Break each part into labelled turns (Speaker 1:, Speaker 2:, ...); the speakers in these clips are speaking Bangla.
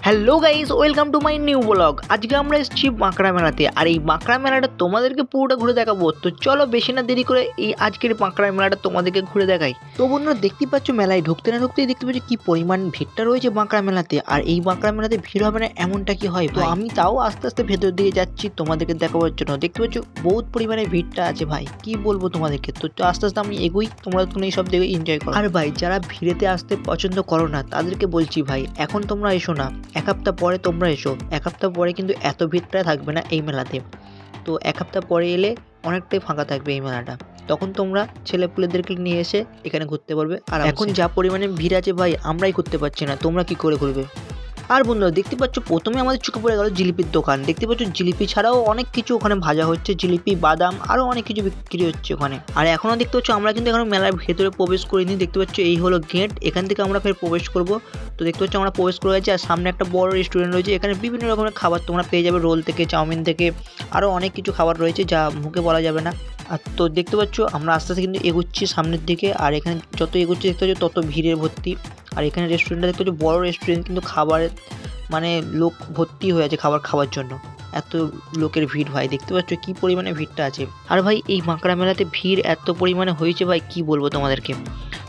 Speaker 1: Hello guys, welcome to my new blog. আজকে আমরা এসেছি বাঁকড়া মেলাতে, আর এই বাঁকড়া মেলাটা তোমাদেরকে পুরোটা ঘুরে দেখাবো। তো চলো বেশি না দেরি করে এই আজকের বাঁকড়া মেলাটা তোমাদেরকে ঘুরে দেখাই। তো বন্ধুরা দেখতেই পাচ্ছ, মেলায় ঢুকতে না ঢুকতেই দেখতে পাচ্ছ কি পরিমাণ ভিড়টা রয়েছে বাঁকড়া মেলাতে। আর এই বাঁকড়া মেলাতে ভিড় হবে না এমনটা কি হয়? তো আমি তাও আস্তে আস্তে ভেতর দিকে যাচ্ছি তোমাদেরকে দেখাবার জন্য। দেখতে পাচ্ছ বহুত পরিমাণে ভিড়টা আছে ভাই, কি বলবো তোমাদেরকে। তো আস্তে আস্তে আমি এগোই, তোমরা এই সব দেখে এনজয় করো। আর ভাই যারা ভিড়েতে আসতে পছন্দ করো না তাদেরকে বলছি ভাই, এখন তোমরা এসো না, এক সপ্তাহ পরে তোমরা এসো। এক সপ্তাহ পরে কিন্তু এত ভিড়টা থাকবে না এই মেলাতে। তো এক সপ্তাহ পরে এলে অনেকটাই ফাঁকা থাকবে এই মেলাটা, তখন তোমরা ছেলেপুলেদেরকে নিয়ে এসে এখানে ঘুরতে পারবে। আর এখন যা পরিমাণে ভিড় আছে ভাই, আমরাই করতে পারছি না, তোমরা কি করে ঘুরবে? আর বন্ধুরা দেখতে পাচ্ছ, প্রথমে আমাদের চোখে পড়ে গেল জিলিপির দোকান। দেখতে পাচ্ছ জিলিপি ছাড়াও অনেক কিছু ওখানে ভাজা হচ্ছে, জিলিপি, বাদাম, আরও অনেক কিছু বিক্রি হচ্ছে ওখানে। আর এখনও দেখতে পাচ্ছ আমরা কিন্তু এখন মেলার ভেতরে প্রবেশ করিনি। দেখতে পাচ্ছ এই হলো গেট, এখান থেকে আমরা ফের প্রবেশ করব। তো দেখতে পাচ্ছ আমরা প্রবেশ করে গেছি, আর সামনে একটা বড় রেস্টুরেন্ট রয়েছে। এখানে বিভিন্ন রকমের খাবার তোমরা পেয়ে যাবে, রোল থেকে চাউমিন থেকে আরও অনেক কিছু খাবার রয়েছে যা মুখে বলা যাবে না। আর তো দেখতে পাচ্ছ আমরা আস্তে আস্তে কিন্তু এগোচ্ছি সামনের দিকে, আর এখানে যত এগোচ্ছি দেখতে পাচ্ছ তত ভিড়ের ভর্তি। আর এখানে রেস্টুরেন্টটা দেখতে পাচ্ছ বড় রেস্টুরেন্ট, কিন্তু খাবারের মানে লোক ভর্তি হয়ে আছে খাবার খাওয়ার জন্য, এত লোকের ভিড় ভাই। দেখতে পাচ্ছ কি পরিমাণে ভিড়টা আছে। আর ভাই এই বাঁকড়া মেলাতে ভিড় এত পরিমাণে হয়েছে ভাই, কি বলবো তোমাদেরকে।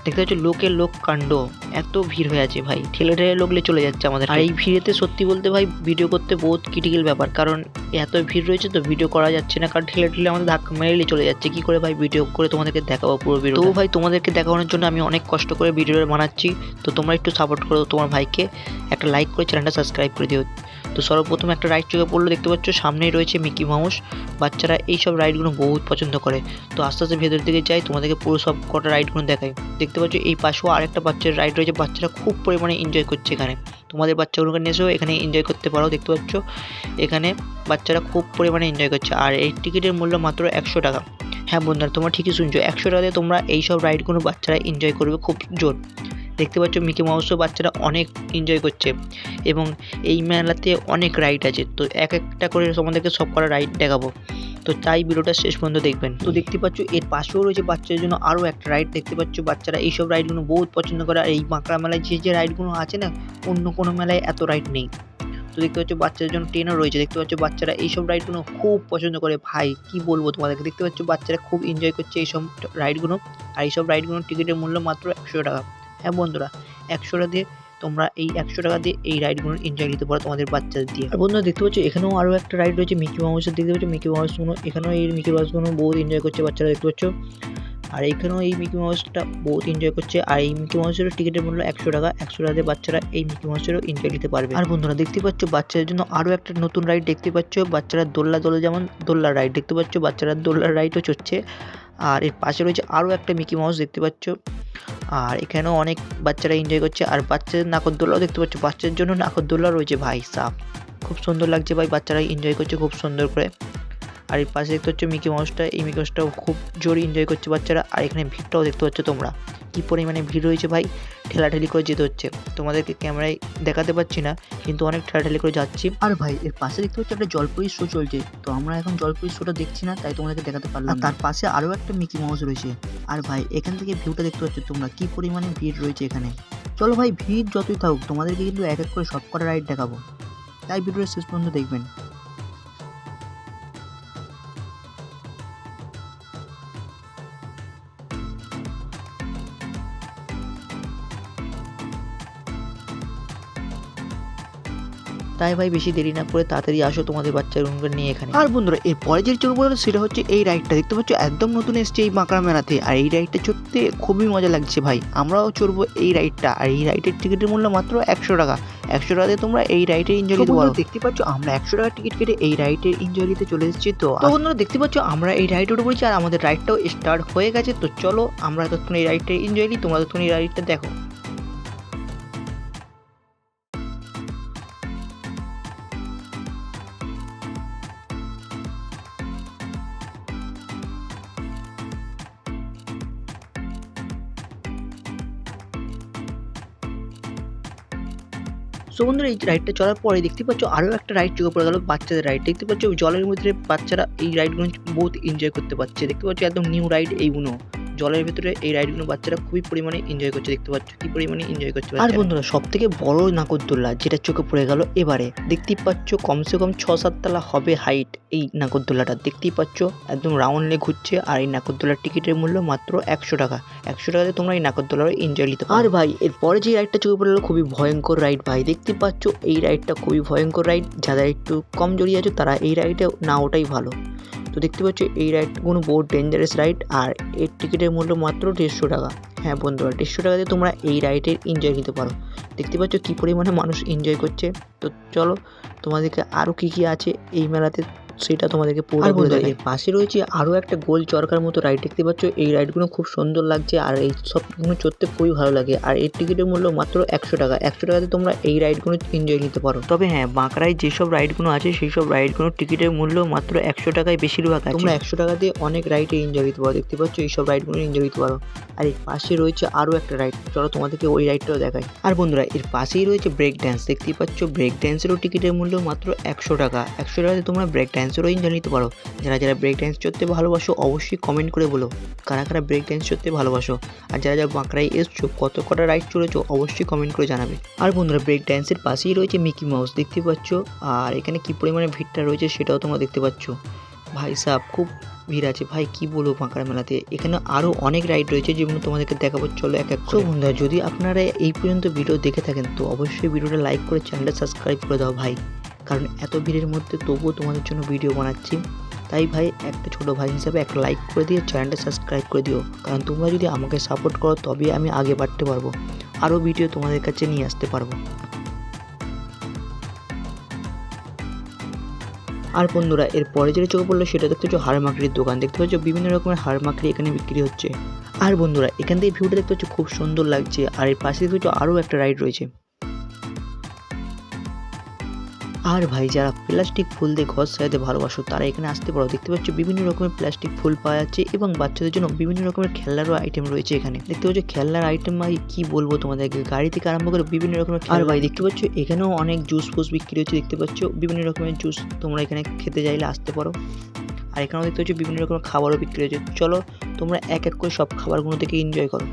Speaker 1: দেখতে পাচ্ছ লোকের লোক কাণ্ড, এত ভিড় হয়ে আছে ভাই, ঠেলে ঠেলে লোকলে চলে যাচ্ছে আমাদের। আর এই ভিড়েতে সত্যি বলতে ভাই ভিডিও করতে বহুত ক্রিটিক্যাল ব্যাপার, কারণ এত ভিড় রয়েছে তো ভিডিও করা যাচ্ছে না, কারণ ঠেলে ঠেলে আমাদের ধাক্কা মেরেলে চলে যাচ্ছে। কি করে ভাই ভিডিও করে তোমাদেরকে দেখাবো পুরো ভিডিও? তো ভাই তোমাদেরকে দেখানোর জন্য আমি অনেক কষ্ট করে ভিডিওটা বানাচ্ছি, তো তোমরা একটু সাপোর্ট করো তোমার ভাইকে, একটা লাইক করে চ্যানেলটা সাবস্ক্রাইব করে দিও। তো সর্বপ্রথম একটা রাইড চোখে পড়লো, দেখতে পাচ্ছ সামনেই রয়েছে মিকি মাউস। বাচ্চারা এই সব রাইডগুলো বহুত পছন্দ করে। তো আস্তে আস্তে ভেতর দিকে যাই, তোমাদেরকে পুরো সব কটা রাইডগুলো দেখাই। দেখতে পাচ্ছ এই পাশেও আরেকটা বাচ্চার রাইড রয়েছে, বাচ্চারা খুব পরিমাণে এনজয় করছে এখানে। তোমাদের বাচ্চাগুলোকে নিয়ে এসেও এখানে এনজয় করতে পারো। দেখতে পাচ্ছ এখানে বাচ্চারা খুব পরিমাণে এনজয় করছে, আর এই টিকিটের মূল্য মাত্র 100 টাকা। হ্যাঁ বন্ধুরা তোমরা ঠিকই শুনছো, 100 টাকাতে তোমরা এই সব রাইডগুলো বাচ্চারা এনজয় করবে খুব জোর। দেখতে পাচ্ছ মিকি মাউসও বাচ্চারা অনেক এনজয় করছে, এবং এই মেলাতে অনেক রাইড আছে। তো এক একটা করে তোমাদেরকে সব করা রাইড দেখাবো, তো তাই ভিডিওটা শেষ পর্যন্ত দেখবেন। তো দেখতে পাচ্ছ এর পাশেও রয়েছে বাচ্চাদের জন্য আরও একটা রাইড। দেখতে পাচ্ছ বাচ্চারা এইসব রাইডগুলো বহুত পছন্দ করে। আর এই বাঁকড়া মেলায় যে রাইডগুলো আছে না, অন্য কোনো মেলায় এত রাইড নেই। তো দেখতে পাচ্ছ বাচ্চাদের জন্য ট্রেনও রয়েছে। দেখতে পাচ্ছ বাচ্চারা এইসব রাইডগুলো খুব পছন্দ করে ভাই, কি বলবো তোমাদেরকে। দেখতে পাচ্ছ বাচ্চারা খুব এনজয় করছে এইসব রাইডগুলো, আর এইসব রাইডগুলোর টিকিটের মূল্য মাত্র 100 টাকা। হ্যাঁ বন্ধুরা 100 টাকা দিয়ে তোমরা এই 100 টাকা দিয়ে এই রাইডগুলো এনজয় নিতে পারো তোমাদের বাচ্চাদের দিয়ে। আর বন্ধুরা দেখতে পাচ্ছ এখানেও আরও একটা রাইড রয়েছে মিকি মাউসের। দেখতে পাচ্ছ মিকি মাউসগুলো, এখানেও এই মিকি মাউসগুলো বহুত এনজয় করছে বাচ্চারা, দেখতে পাচ্ছ। আর এইখানেও এই মিকি মাউসটা বহুত এনজয় করছে। আর এই মিকি মাউসেরও টিকিটের মূল্য 100 টাকা। 100 টাকা দিয়ে বাচ্চারা এই মিকি মাউসেরও এনজয় নিতে পারবে। আর বন্ধুরা দেখতে পাচ্ছ বাচ্চাদের জন্য আরও একটা নতুন রাইড দেখতে পাচ্ছ, বাচ্চারা দোলনা দোলে, যেমন দোলনার রাইড। দেখতে পাচ্ছ বাচ্চারা দোলনার রাইডও চড়ছে। আর এর পাশে রয়েছে আরও একটা মিকি মাউস, দেখতে পাচ্ছ। আর এখানেও অনেক বাচ্চারা এনজয় করছে। আর বাচ্চাদের নাগরদোলাও দেখতে পাচ্ছ, বাচ্চাদের জন্য নাগরদোলা রয়েছে ভাই সাহ, খুব সুন্দর লাগছে ভাই, বাচ্চারা এনজয় করছে খুব সুন্দর করে। আর এর পাশে দেখতে হচ্ছে মিকি মাউসটা, এই মিকি মাউসটাও খুব জোরে এনজয় করছে বাচ্চারা। আর এখানে ভিড়টাও দেখতে পাচ্ছ তোমরা, কি পরিমাণে ভিড় রয়েছে ভাই, ঠেলাঠেলি করে যেতে হচ্ছে। তোমাদেরকে ক্যামেরায় দেখাতে পাচ্ছি না, কিন্তু অনেক ঠেলাঠেলি করে যাচ্ছি। আর ভাই এর পাশে দেখতে হচ্ছে একটা জলপরি শো চলছে, তো আমরা এখন জলপরি শোটা দেখছি না, তাই তোমাদেরকে দেখাতে পারলাম। আর তার পাশে আরও একটা মিকি মাউস রয়েছে। আর ভাই এখান থেকে ভিউটা দেখতে পাচ্ছ তোমরা, কি পরিমাণে ভিড় রয়েছে এখানে। চলো ভাই ভিড় যতই থাকুক, তোমাদেরকে কিন্তু এক এক করে সব কটা রাইড দেখাবো, তাই ভিডিওটা শেষ পর্যন্ত দেখবেন। তাই ভাই বেশি দেরি না করে তাড়াতাড়ি আসো তোমাদের বাচ্চাগুলোকে নিয়ে এখানে। আর বন্ধুরা এর পরে যে চোখ পড়লো সেটা হচ্ছে এই রাইডটা। দেখতে পাচ্ছ একদম নতুন এসছে এই বাঁকড়া মেলাতে, আর এই রাইডটা চড়তে খুবই মজা লাগছে ভাই, আমরাও চড়বো এই রাইডটা। আর এই রাইডের টিকিটের মূল্য মাত্র 100 টাকা। 100 টাকা দিয়ে তোমরা এই রাইডের এনজয় নিতে পারো। দেখতে পাচ্ছ আমরা 100 টাকার টিকিট কেটে এই রাইডের এনজয় নিতে চলে এসেছি। তো বন্ধুরা দেখতে পাচ্ছ আমরা এই রাইডে উঠে পড়েছি, আর আমাদের রাইডটাও স্টার্ট হয়ে গেছে। তো চলো আমরা ততক্ষণ এই রাইডটা এনজয় নিই, তোমরা ততক্ষণ এই রাইডটা দেখো। সো বন্ধুরা এই রাইডটা চলার পরে দেখতে পাচ্ছ আরও একটা রাইড চোখে পড়ে গেল, বাচ্চাদের রাইড। দেখতে পাচ্ছ জলের মধ্যে বাচ্চারা এই রাইডগুলো বহুত এনজয় করতে পারছে। দেখতে পাচ্ছ একদম নিউ রাইড এইগুলো, জলের ভিতরে এই রাইডগুলো বাচ্চারা খুবই পরিমাণে এনজয় করছে, দেখতে পাচ্ছ কি পরিমাণে এনজয় করছে। আর বন্ধুরা সব থেকে বড় নাগরদোল্লা যেটা চোখে পড়ে গেল এবারে, দেখতেই পাচ্ছ কমসে কম 6-7 তলা হবে হাইট এই নাগরদোল্লাটা, দেখতেই পাচ্ছ একদম রাউন্ডলে ঘুরছে। আর এই নাগরদোল্লার টিকিটের মূল্য মাত্র 100 টাকা। 100 টাকাতে তোমরা এই নাগরদোল্লার এনজয় নিতে পারো। আর ভাই এরপরে যে রাইডটা চোখে পড়ে গেল খুবই ভয়ঙ্কর রাইড ভাই, দেখতে পাচ্ছ এই রাইডটা খুবই ভয়ঙ্কর রাইড। যারা একটু কম জড়িয়ে আছে তারা এই রাইডে না ওটাই ভালো। তো দেখতে পাচ্ছ এই রাইডগুলো বহু ডেঞ্জারাস রাইড, আর এর টিকিটের মূল্য মাত্র 150 টাকা। হ্যাঁ বন্ধুরা 150 টাকাতে তোমরা এই রাইডের এনজয় নিতে পারো। দেখতে পাচ্ছ কী পরিমাণে মানুষ এনজয় করছে। তো চলো তোমাদেরকে আরও কী আছে এই মেলাতে সেটা তোমাদেরকে পুরো বলে দেয়। এর পাশে রয়েছে আরও একটা গোল চরকার মতো রাইড, দেখতে পাচ্ছ এই রাইডগুলো খুব সুন্দর লাগছে আর এই সবগুলো চড়তে খুবই ভালো লাগে। আর এর টিকিটের মূল্য মাত্র 100 টাকা। 100 টাকাতে তোমরা এই রাইডগুলো এনজয় নিতে পারো। তবে হ্যাঁ, বাঁকড়ায় যেসব রাইডগুলো আছে সেই সব রাইডগুলোর টিকিটের মূল্য মাত্র 100 টাকায় বেশিরভাগ আছে। তোমরা 100 টাকাতে অনেক রাইডে এনজয় নিতে পারো, দেখতে পাচ্ছ এই সব রাইডগুলো এনজয় নিতে পারো। আর এর পাশে রয়েছে আরও একটা রাইড, চলো তোমাদেরকে ওই রাইডটাও দেখাই। আর বন্ধুরা এর পাশেই রয়েছে ব্রেক ড্যান্স, দেখতেই পাচ্ছ ব্রেক ড্যান্সেরও টিকিটের মূল্য মাত্র 100 টাকা। 100 টাকাতে তোমরা ব্রেক ড্যান্সেরও এনজয় নিতে পারো। যারা যারা ব্রেক ড্যান্স করতে ভালোবাসো অবশ্যই কমেন্ট করে বলো কারা কারা ব্রেক ড্যান্স করতে ভালোবাসো। আর যারা যারা বাঁকড়ায় এসছো কত কটা রাইড চড়েছো অবশ্যই কমেন্ট করে জানাবে। আর বন্ধুরা ব্রেক ড্যান্সের পাশেই রয়েছে মিকি মাউস, দেখতে পাচ্ছ। আর এখানে কি পরিমাণে ভিড়টা রয়েছে সেটাও তোমরা দেখতে পাচ্ছ। ভাই সাহেব খুব ভিড় আছে ভাই, কি বলবো বাঁকড়া মেলাতে। এখানে আরও অনেক রাইড রয়েছে যেগুলো তোমাদেরকে দেখাবো, চলো এক এক করে। বন্ধুরা যদি আপনারা এই পর্যন্ত ভিডিও দেখে থাকেন তো অবশ্যই ভিডিওটা লাইক করে চ্যানেলটা সাবস্ক্রাইব করে দাও ভাই, কারণ এত ভিড়ের মধ্যে তবুও তোমাদের জন্য ভিডিও বানাচ্ছি। তাই ভাই একটা ছোটো ভাই হিসাবে একটা লাইক করে দিয়ে চ্যানেলটা সাবস্ক্রাইব করে দিও, কারণ তোমরা যদি আমাকে সাপোর্ট করো তবেই আমি আগে বাড়তে পারবো, আরও ভিডিও তোমাদের কাছে নিয়ে আসতে পারবো। আর বন্ধুরা এর পরে যেটা চোখে পড়লো সেটা দেখতে পাচ্ছ হাড়মাকড়ির দোকান, দেখতে পাচ্ছ বিভিন্ন রকমের হাড়মাকড়ি এখানে বিক্রি হচ্ছে। আর বন্ধুরা এখান থেকে ভিউটা দেখতে পাচ্ছ খুব সুন্দর লাগছে। আর এর পাশে দেখতে পাচ্ছ আরও একটা রাইড রয়েছে। আর ভাই যারা প্লাস্টিক ফুল দিয়ে ঘর সাজাতে ভালোবাসো তারা এখানে আসতে পারো, দেখতে পাচ্ছ বিভিন্ন রকমের প্লাস্টিক ফুল পাওয়া যাচ্ছে এবং বাচ্চাদের জন্য বিভিন্ন রকমের খেলনারও আইটেম রয়েছে এখানে। দেখতে পাচ্ছ খেলনার আইটেম ভাই কি বলবো তোমাদেরকে, গাড়ি থেকে আরম্ভ করে বিভিন্ন রকমের। আর ভাই দেখতে পাচ্ছ এখানেও অনেক জুস ফুস বিক্রি হচ্ছে, দেখতে পাচ্ছ বিভিন্ন রকমের জুস তোমরা এখানে খেতে চাইলে আসতে পারো। আর এখানেও দেখতে পাচ্ছ বিভিন্ন রকমের খাবারও বিক্রি হচ্ছে, চলো তোমরা এক এক করে সব খাবারগুলো থেকে এনজয় করো।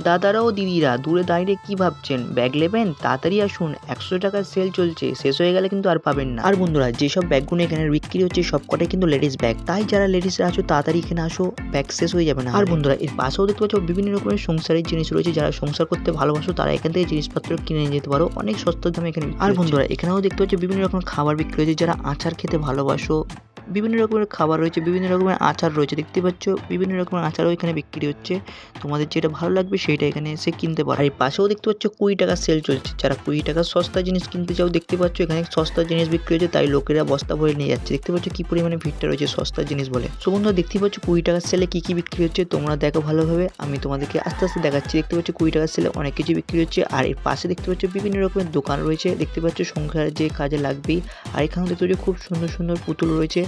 Speaker 1: দাদারা ও দিদিরা দূরে দাঁড়িয়ে কি ভাবছেন, ব্যাগ নেবেন? তাড়াতাড়ি আসুন, 100 টাকার সেল চলছে, শেষ হয়ে গেলে কিন্তু আর পাবেন না। আর বন্ধুরা যেসব ব্যাগগুলো এখানে বিক্রি হচ্ছে সব কটাই কিন্তু লেডিস ব্যাগ, তাই যারা লেডিসরা আছো তাড়াতাড়ি এখানে আসো, ব্যাগ শেষ হয়ে যাবে না। আর বন্ধুরা এর পাশেও দেখতে পাচ্ছ বিভিন্ন রকমের সংসারের জিনিস রয়েছে, যারা সংসার করতে ভালোবাসো তারা এখান থেকে জিনিসপত্র কিনে নিয়ে যেতে পারো অনেক সস্তার দামে এখানে। আর বন্ধুরা এখানেও দেখতে পাচ্ছ বিভিন্ন রকমের খাবার বিক্রি হয়েছে, যারা আচার খেতে ভালোবাসো বিভিন্ন রকমের খাবার রয়েছে, বিভিন্ন রকমের আচার রয়েছে, দেখতে পাচ্ছ বিভিন্ন রকমের আচারও এখানে বিক্রি হচ্ছে। তোমাদের যেটা ভালো লাগবে সেইটা এখানে এসে কিনতে পারো। আর এই পাশেও দেখতে পাচ্ছ 20 টাকার সেল চলছে, যারা 20 টাকার সস্তা জিনিস কিনতে চাও দেখতে পাচ্ছ এখানে সস্তা জিনিস বিক্রি হচ্ছে, তাই লোকেরা বস্তা ভরে নিয়ে যাচ্ছে। দেখতে পাচ্ছ কি পরিমাণে ভিড়টা রয়েছে সস্তা জিনিস বলে। সো বন্ধুরা দেখতে পাচ্ছ 20 টাকার সেলে কি কি বিক্রি হচ্ছে তোমরা দেখো ভালোভাবে, আমি তোমাদেরকে আস্তে আস্তে দেখাচ্ছি। দেখতে পাচ্ছ 20 টাকার সেলে অনেক কিছু বিক্রি হচ্ছে। আর এর পাশে দেখতে পাচ্ছ বিভিন্ন রকমের দোকান রয়েছে, দেখতে পাচ্ছ সংখ্যার যে কাজে লাগবেই। আর এখানে দেখতে পাচ্ছ খুব সুন্দর সুন্দর পুতুল রয়েছে,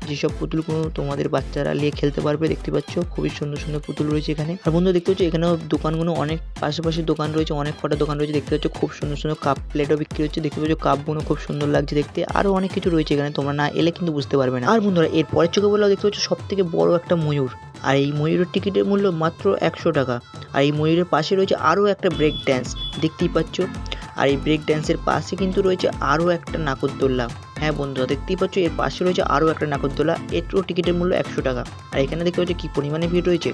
Speaker 1: যেসব পুতুলগুলো তোমাদের বাচ্চারা নিয়ে খেলতে পারবে। দেখতে পাচ্ছ খুবই সুন্দর সুন্দর পুতুল রয়েছে এখানে। আর বন্ধু দেখতে পাচ্ছ এখানেও দোকানগুলো অনেক পাশাপাশি দোকান রয়েছে, অনেক কটা দোকান রয়েছে। দেখতে পাচ্ছ খুব সুন্দর সুন্দর কাপ প্লেটও বিক্রি হচ্ছে, দেখতে পাচ্ছ কাপগুলো খুব সুন্দর লাগছে দেখতে। আরও অনেক কিছু রয়েছে এখানে, তোমরা না এলে কিন্তু বুঝতে পারবে না। আর বন্ধুরা এর পরের চোখে বললেও দেখতে পাচ্ছ সব থেকে বড় একটা ময়ূর, আর এই ময়ূরের টিকিটের মূল্য মাত্র 100 টাকা। আর এই ময়ূরের পাশে রয়েছে আরও একটা ব্রেক ড্যান্স, দেখতেই পাচ্ছ। আর এই ব্রেক ড্যান্সের পাশে কিন্তু রয়েছে আরও একটা নাগরদোল্লা। হ্যাঁ বন্ধুরা দেখতেই পাচ্ছ এর পাশে রয়েছে আরও একটা নাগরদোল্লা, এরও টিকিটের মূল্য 100 টাকা। আর এখানে দেখতে পাচ্ছ কী পরিমাণে ভিড় রয়েছে।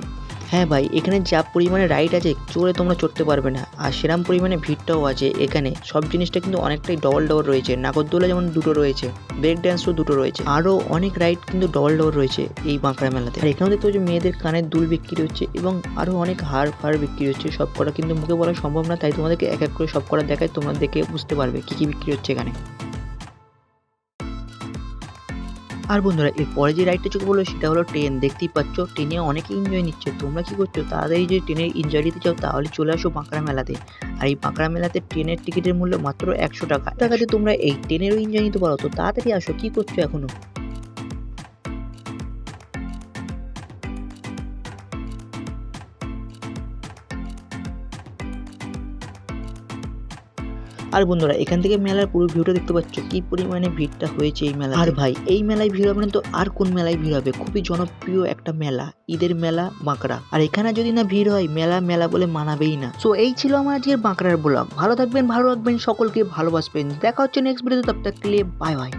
Speaker 1: হ্যাঁ ভাই এখানে যা পরিমাণে রাইড আছে চড়ে তোমরা চড়তে পারবে না, আর সেরকম পরিমাণে ভিড়টাও আছে এখানে। সব জিনিসটা কিন্তু অনেকটাই ডবল ডবল রয়েছে, নাগরদোলা যেমন দুটো রয়েছে, ব্রেক ড্যান্সও দুটো রয়েছে, আরও অনেক রাইড কিন্তু ডবল ডবল রয়েছে এই বাঁকড়া মেলাতে। আর এখানেও দেখতে পাচ্ছ মেয়েদের কানের দুল বিক্রি হচ্ছে এবং আরও অনেক হার ফার বিক্রি হচ্ছে। সব কটা কিন্তু মুখে বলা সম্ভব না, তাই তোমাদেরকে এক এক করে সব কটা দেখায়, তোমরা দেখে বুঝতে পারবে কী কী বিক্রি হচ্ছে এখানে। আর বন্ধুরা এর পরে যে রাইডটা চোখে পড়লো সেটা হলো ট্রেন, দেখতেই পাচ্ছ ট্রেনে অনেকে এনজয় নিচ্ছে। তোমরা কি করছো, তাড়াতাড়ি যদি ট্রেনের এনজয় নিতে চাও তাহলে চলে আসো বাঁকড়া মেলাতে। আর এই বাঁকড়া মেলাতে ট্রেনের টিকিটের মূল্য মাত্র 100 টাকা। টাকাতে তোমরা এই ট্রেনেরও এনজয় নিতে পারো, তো তাড়াতাড়ি আসো, কি করছো এখনো। আর বন্ধুরা এখান থেকে মেলার পুরো ভিউটা দেখতে পাচ্ছ কি পরিমাণে ভিড়টা হয়েছে এই মেলা। আর ভাই এই মেলায় ভিড় হবে না তো আর কোন মেলায় ভিড় হবে? খুবই জনপ্রিয় একটা মেলা, ঈদের মেলা বাঁকড়া। আর এখানে যদি না ভিড় হয় মেলা মেলা বলে মানাবেই না। সো এই ছিল আমার আজকের বাঁকড়ার ব্লগ। ভালো থাকবেন, ভালো রাখবেন, সকলকে ভালোবাসবেন। দেখা হচ্ছে নেক্সট ভিডিওতে, তব তক কে লিয়ে বাই বাই।